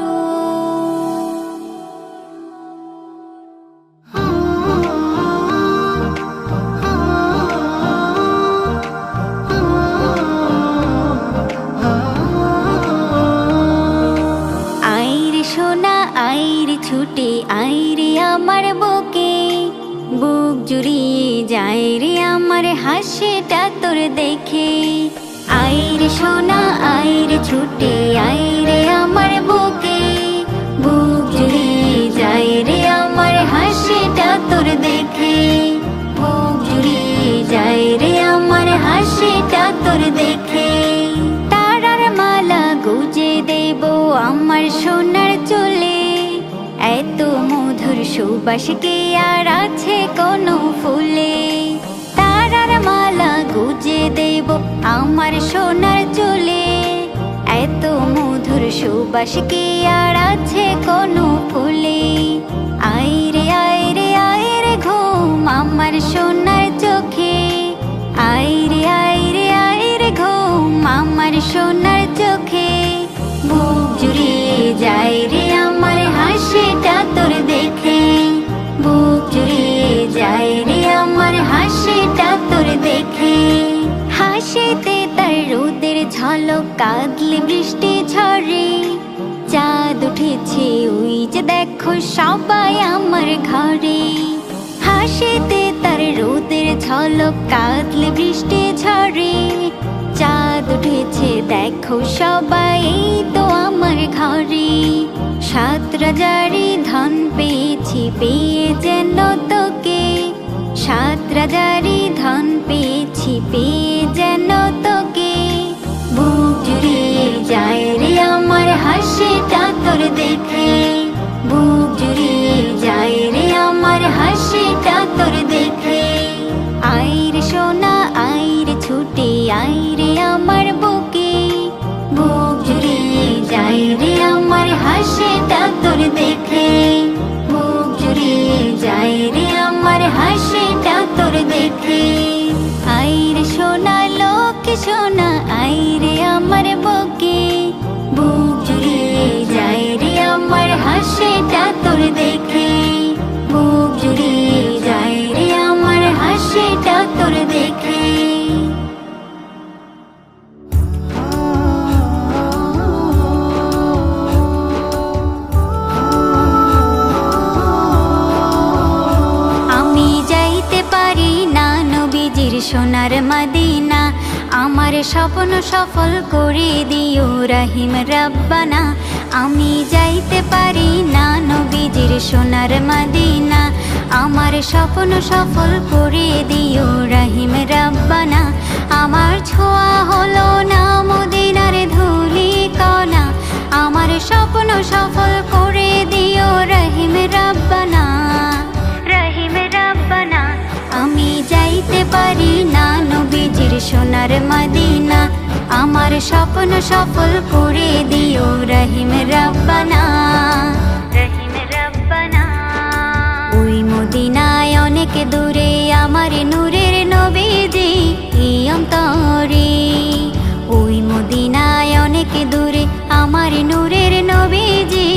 আইরে ছুটে আইরে আমার বুকে, বুক জুড়িয়ে যায় রে আমার হাসিটা তোর দেখে। আইরে সোনা আইরে ছুটে আইরে আমার বুকে, বুক জুড়িয়ে যায় রে আমার হাসিটা তোর দেখে। বুক জুড়িয়ে যায় রে আমার হাসিটা তোর দেখে। তারার মালা গুজে দেব আমার সোনার চুলে, এত মধুর সুবাস কি আর আছে কোনো ফুলে। তারার মালা গুজে দেব আমার সোনার চুলে, এত মধুর সুবাস কি আর আছে কোনো ফুলে। আইরে আইরে আইরে ঘুম আমার সোনার চোখে, আইরে আইরে আইরে ঘুম আমার সোনার চোখে। বুক জুড়িয়ে যায় রে আমার হাসিটা তোর দেখে, কাঁদলে বৃষ্টি ঝরে, চাঁদ উঠেছে ওই যে দেখো সবাই আমার ঘরে। হাসিতে তার রোদের ঝলক, কাঁদলে বৃষ্টি ঝরে, চাঁদ উঠেছে দেখো সবাই এই তো আমার ঘরে। 7 রাজারি ধন পেয়েছি, পেয়ে যেন তোকে, 7 রাজারি ধন পেয়েছি, পেয়ে যেন তোকে। বুক জুড়িয়ে যায় রে আমার হাসিটা তোর দেখে, বুক জুড়িয়ে যায় রে আমার হাসিটা তোর দেখে। আইরে সোনা আইরে ছুটে আইরে আমার বুকে, বুক জুড়িয়ে যায় রে আমার হাসিটা তোর দেখে, বুক জুড়িয়ে যায় রে আমার হাসিটা তোর দেখে। আইরে সোনা লোকে সোনা আইরে আমার বুকে, বুক জুড়িয়ে যায় রে আমার হাসিটা তোর দেখে, বুক জুড়িয়ে যায় রে আমার হাসিটা তোর দেখে। আমি যাইতে পারি না নবীজির সোনার মদিনা, আমার স্বপ্ন সফল করে দিও রহিম রব্বানা। আমি যাইতে পারি না নবীজির সোনার মদিনা, আমার স্বপ্ন সফল করে দিও রহিম রব্বানা। আমার ছোঁয়া হলো না মদিনার ধুলি কণা, আমার স্বপ্ন সফল করে দিও রহিম রব্বানা, রহিম রব্বানা। আমি যাইতে পারি না নবীজির সোনার মদিনা, আমার স্বপ্ন সফল করে দিও রহিম রব্বানা, রহিম রব্বানা। ওই মদিনায় অনেক দূরে আমার নূরের নবীজি এই অন্তরে, ওই মদিনায় অনেক দূরে আমার নূরের নবীজি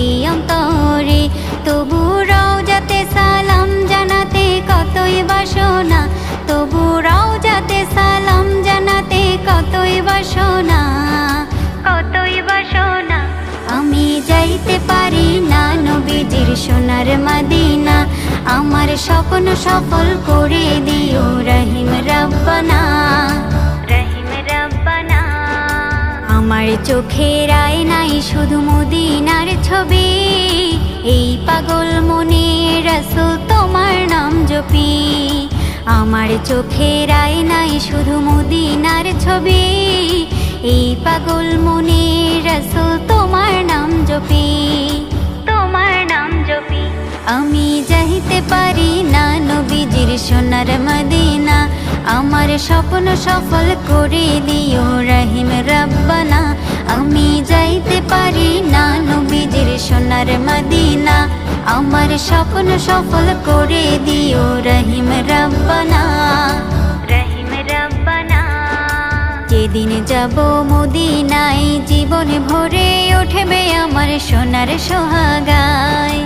এই অন্তরে। তবু রওজাতে সালাম জানাতে কতই বাসনা, তবু রওজাতে সালাম জানাতে কতই বাসনা, কতই বাসনা। আমি যাইতে পারি না নবীজির সোনার মদিনা, আমার স্বপ্ন সফল করে দিও রহিম রব্বানা, রহিম রব্বানা। আমার চোখের আয়নায় শুধু মদিনার ছবি, এই পাগল মনে রাসূল তোমার নাম জপি। আমার চোখের আয়নায় শুধু মদিনার ছবি, এই পাগল মনে রাসূল তোমার নাম জপি, তোমার নাম জপি। আমি যাইতে পারি না নবীজির সোনার মদিনা, আমার স্বপ্ন সফল করে দিও রহিম রব্বানা। আমি যাইতে পারি না নবীজির সোনার মদিনা, আমার স্বপ্ন সফল করে দিও রহিম রব্বানা, রহিম রব্বানা। যেদিন যাব মদিনায় জীবন ভরে উঠবে আমার সোনার সোহাগায়,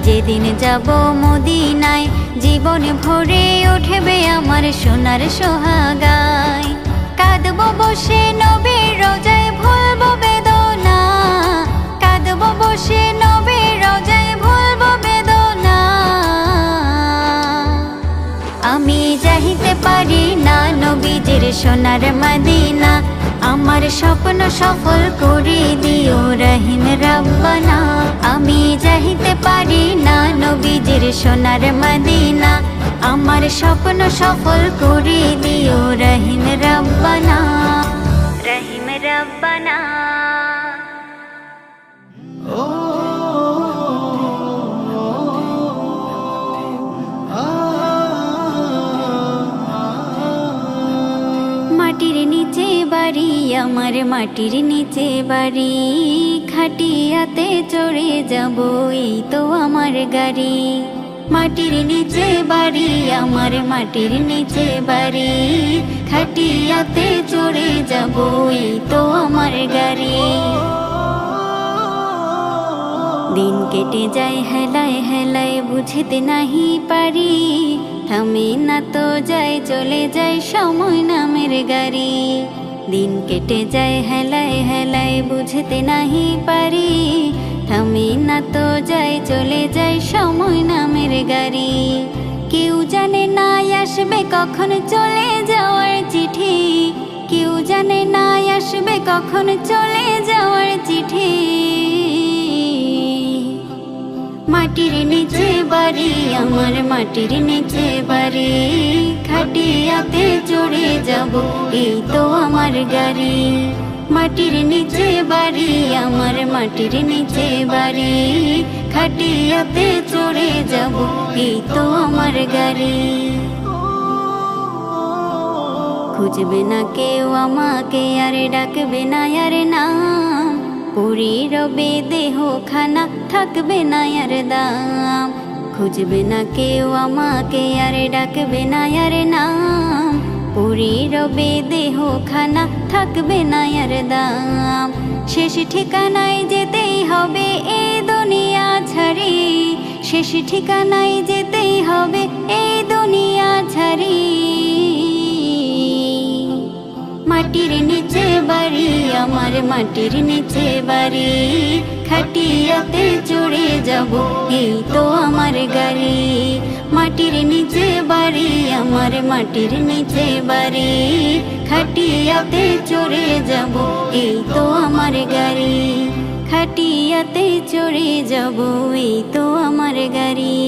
যেদিন যাব মদিনায় জীবন ভরে উঠবে আমার সোনার সোহাগায়। কাঁদবো বসে নবীর রোজায় ভুলবো বেদনা, কাঁদবো বসে নবীর রোজায় ভুলবো বেদনা। আমি যাইতে পারি না নবীজির সোনার মদিনা, আমার স্বপ্ন সফল করে দিও রহিম রব্বানা। আমি যাইতে পারি না নবীজির সোনার মদিনা, আমার স্বপ্ন সফল করে দিও রহিম রব্বানা, রহিম রব্বানা। মাটির নিচে বাড়ি আমার, মাটির নিচে বাড়ি, খাটিয়াতে চড়ে যাব এই তো আমার গাড়ি। মাটির নিচে বাড়ি আমার, মাটির নিচে বাড়ি, খাটিয়াতে চড়ে যাব এই তো আমার গাড়ি। দিন কেটে যায় হেলায় হেলায় বুঝতে নাহি পারি, থামে না তো যায় চলে যায় সময় নামের গাড়ি। দিন কেটে যায় হেলায় হেলায় বুঝতে নাহি পারি, থামে না তো যায় চলে যায় সময় নামের গাড়ি। কেউ জানে না আসবে কখন চলে যাওয়ার চিঠি, কেউ জানে না আসবে কখন চলে যাওয়ার চিঠি। মাটির নিচে বাড়ি আমার, মাটির নিচে বাড়ি, খাটিয়াতে চড়ে যাব এই তো আমার গাড়ি। মাটির নিচে বাড়ি আমার, মাটির নিচে বাড়ি, খাটিয়াতে চড়ে যাব এই তো আমার গাড়ি। খুঁজবে না কেউ আমাকে আর ডাকবে না আর নাম, পড়ে রবে দেহ খানা থাকবে না আর দাম। খুঁজবে না কেউ আমাকে আর ডাকবে না আর নাম, পড়ে রবে দেহ খানা থাকবে না আর দাম। শেষ ঠিকানায় যেতেই হবে এ দুনিয়া ছাড়ি, শেষ ঠিকানায় যেতেই হবে এই দুনিয়া ছাড়ি। মাটির নিচে বাড়ি আমার, মাটির নিচে বাড়ি, খাটিয়াতে চড়ে যাব এই তো আমার গাড়ি। মাটির নিচে বাড়ি আমার, মাটির নিচে বাড়ি, খাটিয়াতে চড়ে যাব এই তো আমার গাড়ি। খাটিয়াতে চড়ে যাব এই তো আমার গাড়ি।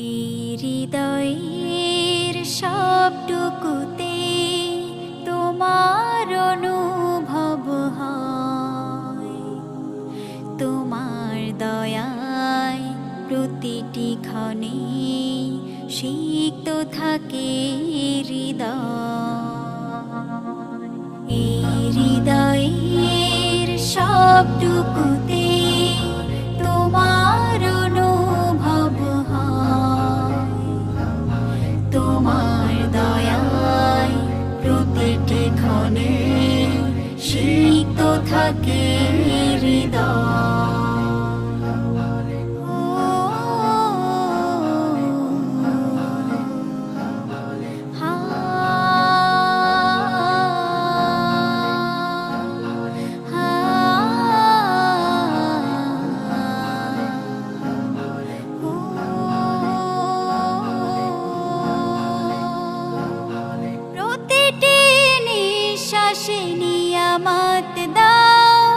এই হৃদয়ের সবটুকুতে তোমার অনুভব হয়, তোমার দয়ায় প্রতিটি ক্ষণে সিক্ত থাকে হৃদয়। এই হৃদয়ের সবটুকুতে তোমার অনুভব হয়, তোমার দয়ায় প্রতিটি ক্ষণে সিক্ত থাকে হৃদয়। নিয়ামত দাও,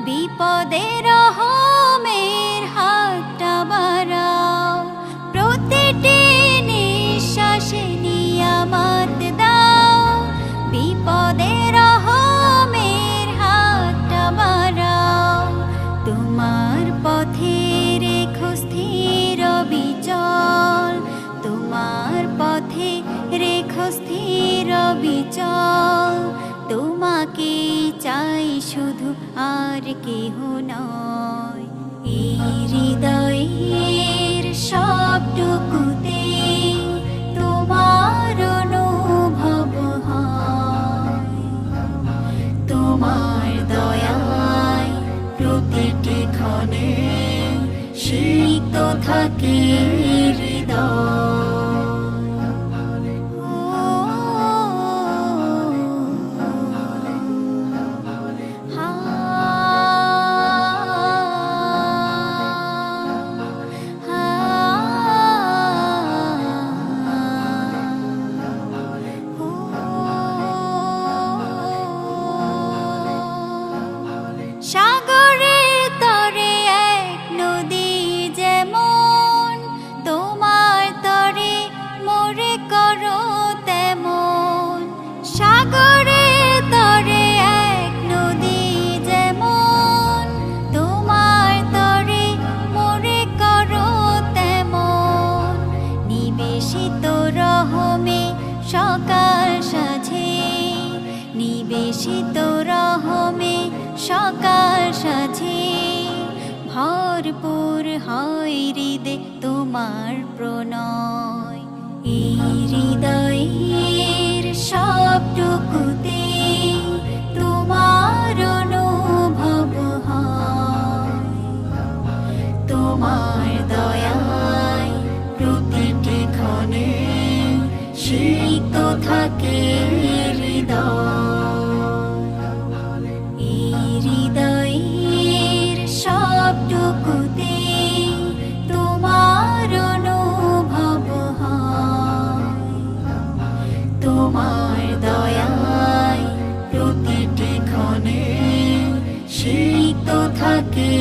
বিপদে রহমের হাতটা বাড়াও। প্রতিটি নিঃশ্বাসে নিয়ামত দাও, বিপদে রহমের হাতটা বাড়াও। তোমার পথে রেখো স্থির বিচল, তোমার পথে রেখো স্থির বিচল। তোমাকে চাই শুধু আর কেহ নয়। এই হৃদয়ের সবটুকুতে তোমার অনুভব হয়, তোমার দয়ায় প্রতিটি ক্ষণে সিক্ত থাকে হৃদয়। সাগরের তরে এক নদী যেমন, তোমার তরে মোরে করো তেমন। সাগরের তরে এক নদী যেমন, তোমার তরে মোরে করো তেমন। নিবেশিত রহমে সকাল সাঝে, নিবেশিত রহমে সকাল সাঝে। ভরপুর হয় হৃদে তোমার প্রণয়। এই হৃদয়ের সবটুকুতে তোমার অনুভব হয়, তোমার দয়ায় প্রতিটি ক্ষণে সিক্ত থাকে হৃদয়ের সবটুকুতে তোমার অনুভব হয়, তোমার দয়ায় প্রতিটি ক্ষণে সিক্ত থাকে